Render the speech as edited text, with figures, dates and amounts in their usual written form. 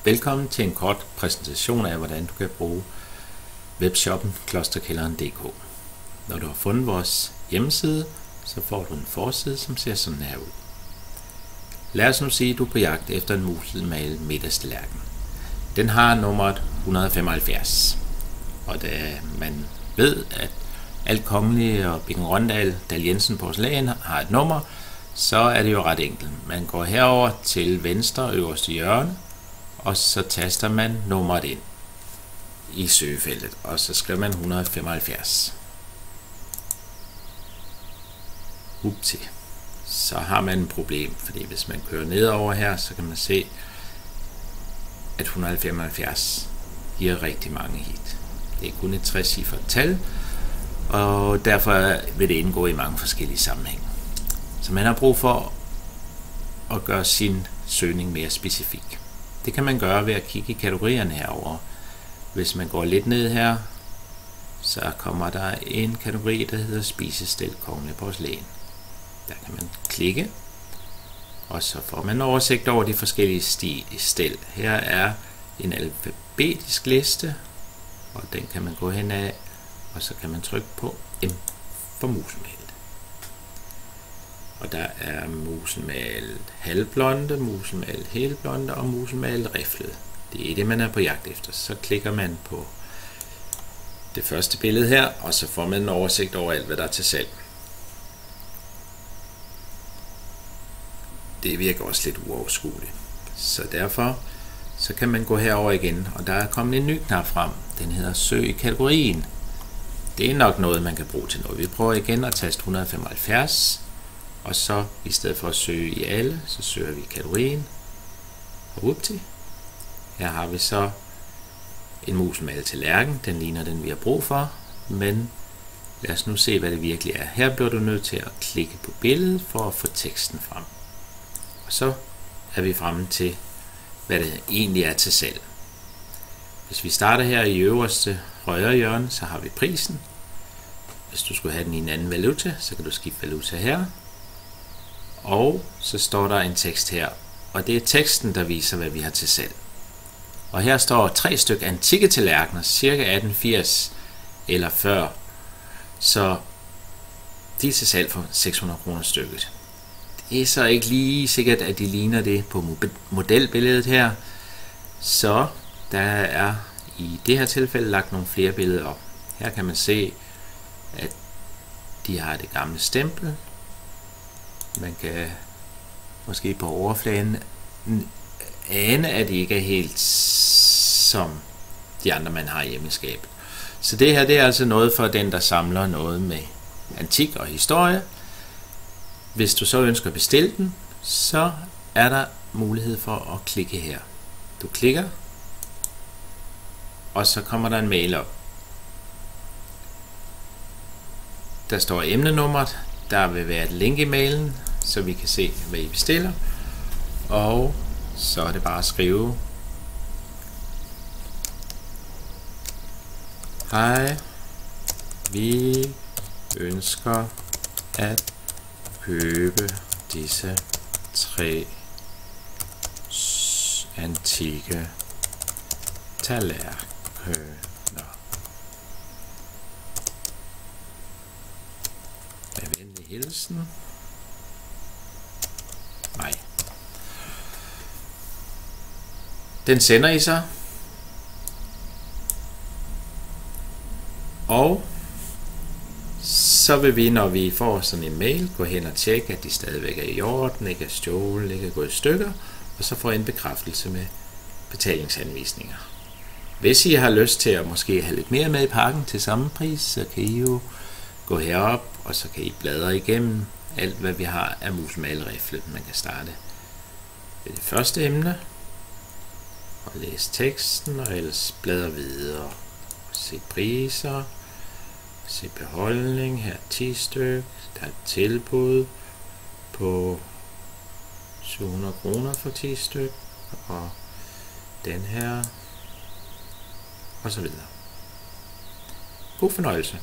Velkommen til en kort præsentation af, hvordan du kan bruge webshoppen klosterkælderen.dk. Når du har fundet vores hjemmeside, så får du en forside, som ser sådan her ud. Lad os nu sige, at du er på jagt efter en muselmalet middagstallerken. Den har nummeret 175. Og da man ved, at Alt Kongelige og Bing Røndal Dahl Jensen Porcelæn har et nummer, så er det jo ret enkelt. Man går herover til venstre øverste hjørne, og så taster man nummeret ind i søgefeltet, og så skriver man 175. Upti. Så har man et problem, fordi hvis man kører nedover her, så kan man se, at 175 giver rigtig mange hit. Det er kun et 3-cifret tal, og derfor vil det indgå i mange forskellige sammenhænge. Så man har brug for at gøre sin søgning mere specifik. Det kan man gøre ved at kigge i kategorierne herover. Hvis man går lidt ned her, så kommer der en kategori, der hedder spisestel kongelig porcelæn. Der kan man klikke, og så får man oversigt over de forskellige stel. Her er en alfabetisk liste, og den kan man gå hen af, og så kan man trykke på M for muselmalet. Og der er muselmalet halvblonde, muselmalet helblonde og muselmalet riflet. Det er det, man er på jagt efter. Så klikker man på det første billede her, og så får man en oversigt over alt, hvad der er til salg. Det virker også lidt uoverskueligt. Så derfor så kan man gå herover igen, og der er kommet en ny knap frem. Den hedder Søg i kategorien. Det er nok noget, man kan bruge til noget. Vi prøver igen at taste 175. Og så i stedet for at søge i alle, så søger vi kategorien. Og upti. Her har vi så en muselmalet tallerken. Den ligner den, vi har brug for. Men lad os nu se, hvad det virkelig er. Her bliver du nødt til at klikke på billedet for at få teksten frem. Og så er vi fremme til, hvad det egentlig er til salg. Hvis vi starter her i øverste højre hjørne, så har vi prisen. Hvis du skulle have den i en anden valuta, så kan du skifte valuta her. Og så står der en tekst her, og det er teksten, der viser, hvad vi har til salg. Og her står 3 stykker antikke tallerkener, ca. 1880 eller før, så de er til salg for 600 kroner stykket. Det er så ikke lige sikkert, at de ligner det på modelbilledet her, så der er i det her tilfælde lagt nogle flere billeder op. Her kan man se, at de har det gamle stempel. Man kan måske på overfladen ane, at de ikke er helt som de andre, man har hjemme i skabet. Så det her, det er altså noget for den, der samler noget med antik og historie. Hvis du så ønsker at bestille den, så er der mulighed for at klikke her. Du klikker, og så kommer der en mail op. Der står emnenummeret. Der vil være et link i mailen, så vi kan se, hvad I bestiller. Og så er det bare at skrive: Hej, vi ønsker at købe disse 3 antikke tallerkener. Med venlig hilsen. Nej. Den sender I sig. Og så vil vi, når vi får sådan en mail, gå hen og tjekke, at de stadigvæk er i orden, ikke er stjålet, ikke er gået i stykker, og så få en bekræftelse med betalingsanvisninger. Hvis I har lyst til at måske have lidt mere med i pakken til samme pris, så kan I jo gå herop, og så kan I bladre igennem alt, hvad vi har af muselmalet riflet. Man kan starte ved det første emne, og læse teksten, og ellers bladre videre. Se priser, se beholdning, her 10 styk, der er et tilbud på 700 kroner for 10 styk, og den her, og så videre. God fornøjelse.